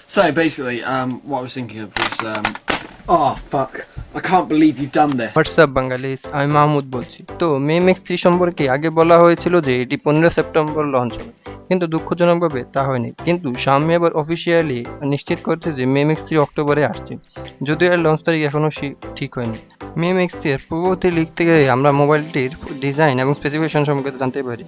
So basically, what I was thinking of was, oh fuck, I can't believe you've done this. WhatsApp Bangalis, আমি মাহমুদ বলছি। তো মেমএক্স 3 সম্পর্কে আগে বলা হয়েছিল যে এটি 15 সেপ্টেম্বর লঞ্চ হবে, কিন্তু দুঃখজনকভাবে তা হয়নি। কিন্তু Xiaomi এবার অফিসিয়ালি নিশ্চিত করছে যে মেমএক্স 3 অক্টোবরে আসছে, যদিও এর লঞ্চ তারিখ এখনো ঠিক হয়নি। মেমএক্স 3 এর পূর্ববর্তী লিক থেকে আমরা মোবাইলটির ডিজাইন এবং স্পেসিফিকেশন সম্পর্কে জানতে পারি।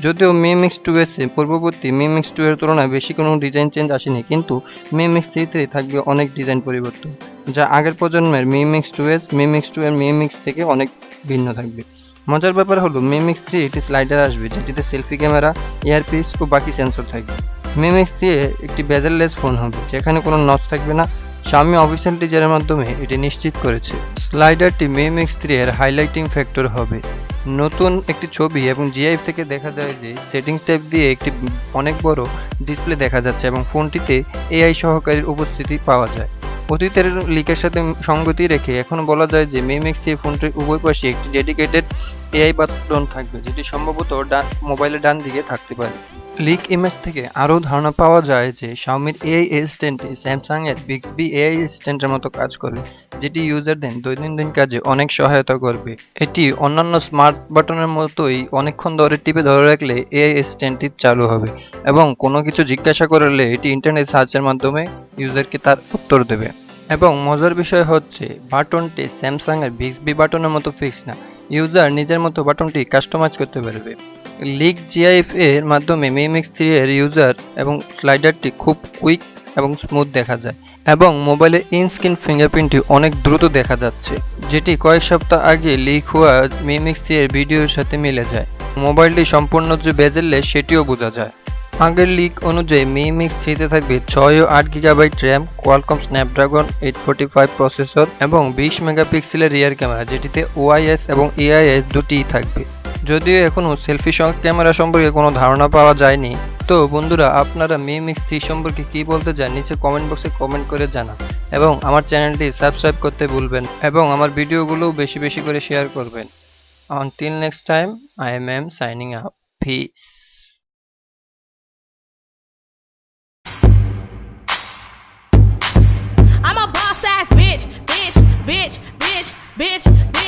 যদিও মেমএক্স 2S এ পূর্ববর্তী মেমএক্স 2 এর তুলনায় বেশি কোনো ডিজাইন চেঞ্জ আসেনি, কিন্তু মেমএক্স 3 তে থাকবে অনেক ডিজাইন পরিবর্তন, যা আগের প্রজন্মের মিমিক্স 2S, মিমিক্স 2 এর মিমিক্স থেকে অনেক ভিন্ন থাকবে। মজার ব্যাপার হলো মিমিক্স 3 একটি স্লাইডার আসবে যেটিতে সেলফি ক্যামেরা, ইয়ারপিস ও বাকি সেন্সর থাকবে। মিমিক্স 3 একটি বেজেললেস ফোন হবে যেখানে কোনো নচ থাকবে না। Xiaomi অফিসিয়াল টিজারের মাধ্যমে এটি নিশ্চিত করেছে। স্লাইডারটি মিমিক্স 3 এর হাইলাইটিং ফ্যাক্টর হবে। নতুন একটি ছবি এবং জিআইএফ থেকে দেখা যায় যে সেটিংস ট্যাব দিয়ে একটি অনেক বড় ডিসপ্লে দেখা যাচ্ছে এবং ফোনটিতে এআই সহকারীর উপস্থিতি পাওয়া যায়। অতীতের লিকের সাথে সঙ্গতি রেখে এখন বলা যায় যে মিমিক্স 3 ফোনটির উভয় পাশে একটি ডেডিকেটেড এআই বাটন থাকবে, যেটি সম্ভবত মোবাইলের ডান দিকে থাকতে পারে। লিক ইমেজ থেকে আরও ধারণা পাওয়া যায় যে Xiaomiর এআই অ্যাসিস্ট্যান্টটি স্যামসাং এর Bixby এআই অ্যাসিস্ট্যান্টের মতো কাজ করবে, যেটি ইউজারদের দৈনন্দিন কাজে অনেক সহায়তা করবে। এটি অন্যান্য স্মার্ট বাটনের মতোই অনেকক্ষণ ধরে টিপে ধরে রাখলে এআই অ্যাসিস্ট্যান্টটি চালু হবে এবং কোনো কিছু জিজ্ঞাসা করলে এটি ইন্টারনেট সার্চের মাধ্যমে ইউজারকে তার উত্তর দেবে। এবং মজার বিষয় হচ্ছে বাটনটি স্যামসাং এর Bixby বাটনের মতো ফিক্স না, ইউজার নিজের মতো বাটনটি কাস্টমাইজ করতে পারবে। লিক জিআইএফ এর মাধ্যমে মিমিক্স 3 এর ইউজার এবং স্লাইডারটি খুব কুইক এবং স্মুথ দেখা যায় এবং মোবাইলের ইন স্ক্রিন ফিঙ্গারপ্রিন্টটি অনেক দ্রুত দেখা যাচ্ছে, যেটি কয়েক সপ্তাহ আগে লিক হওয়া মিমিক্স 3 এর ভিডিওর সাথে মিলে যায়। মোবাইলটি সম্পূর্ণ যে বেজেললেস সেটিও বোঝা যায়। আগের লিক অনুযায়ী মিমিক্স 3 তে থাকবে 6 ও 8 gigabyte RAM, Qualcomm Snapdragon 845 processor এবং 20 মেগাপিক্সেলের রিয়ার ক্যামেরা, যেটিতে ওআইএস এবং এআইএস দুটিই থাকবে। যদিও এখনও সেলফি ক্যামেরা সম্পর্কে কোনো ধারণা পাওয়া যায়নি। তো বন্ধুরা, আপনারা মিমিক্স 3 সম্পর্কে কি বলতে চান নিচে কমেন্ট বক্সে কমেন্ট করে জানান এবং আমার চ্যানেলটি সাবস্ক্রাইব করতে ভুলবেন এবং আমার ভিডিওগুলো বেশি বেশি করে শেয়ার করবেন। Until next time, I am signing out. Peace. I'm a boss ass bitch, bitch, bitch, bitch, bitch, bitch.